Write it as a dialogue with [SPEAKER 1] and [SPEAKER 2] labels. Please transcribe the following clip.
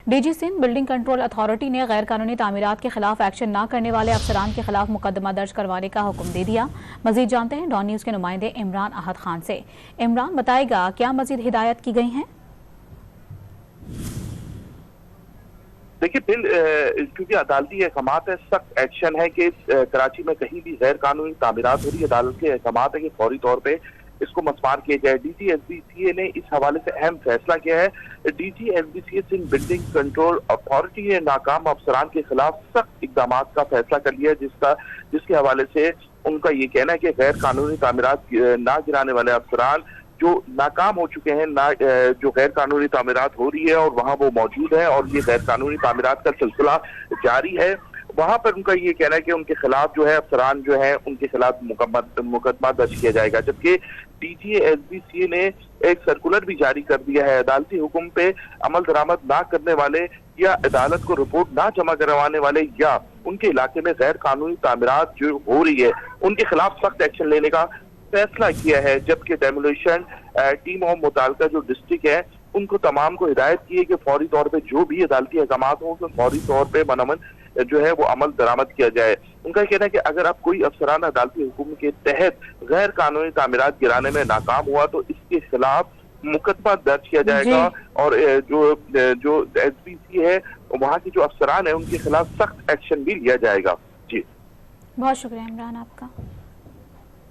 [SPEAKER 1] DG Sindh building control authority ने गैर कानूनी तामीरात के खिलाफ एक्शन न करने वाले अफसरान के खिलाफ मुकदमा दर्ज करवाने का हुक्म दे दिया। मजीद जानते हैं डॉन न्यूज़ के नुमाइंदे इमरान अहद खान से। इमरान, बताएगा क्या मजीद हिदायत की गई हैं?
[SPEAKER 2] देखिए क्योंकि अदालती अहकामात है, सख्त एक्शन है कि कराची में कहीं भी गैर कानूनी तामीरात हो रही है, अदालत के अहकामात है कि फौरी तौर पे इसको मस्मार किया जाए। DGSBCA ने इस हवाले से अहम फैसला किया है। DGSBCA Sindh building control authority ने नाकाम अफसरान के खिलाफ सख्त इकदाम का फैसला कर लिया, जिसके हवाले से उनका ये कहना है कि गैर कानूनी तामीरात ना गिराने वाले अफसरान जो नाकाम हो चुके हैं, जो गैर कानूनी तामीरात हो रही है और वहाँ वो मौजूद है और ये गैर कानूनी तामीरात का सिलसिला जारी है, वहाँ पर उनका ये कहना है कि उनके खिलाफ जो है अफसरान जो है उनके खिलाफ मुकदमा दर्ज किया जाएगा। जबकि DGSBCA ने एक सर्कुलर भी जारी कर दिया है। अदालती हुक्म पे अमल दरामद ना करने वाले या अदालत को रिपोर्ट ना जमा करवाने वाले या उनके इलाके में गैर कानूनी तामीरात जो हो रही है उनके खिलाफ सख्त एक्शन लेने का फैसला किया है। जबकि डेमोलिशन टीम और मुताल्लिका जो डिस्ट्रिक्ट है उनको तमाम को हिदायत की है कि फौरी तौर पे जो भी अदालती अहकामात हो उसमें फौरी तौर पे मनमन जो है वो अमल दरामद किया जाए। उनका कहना है कि अगर अब कोई अफसरान अदालती हुक्म के तहत गैर कानूनी तामीरात गिराने में नाकाम हुआ तो इसके खिलाफ मुकदमा दर्ज किया जाएगा और जो SBC है वहाँ के जो अफसरान है उनके खिलाफ सख्त एक्शन भी लिया जाएगा। जी
[SPEAKER 1] बहुत शुक्रिया इमरान आपका।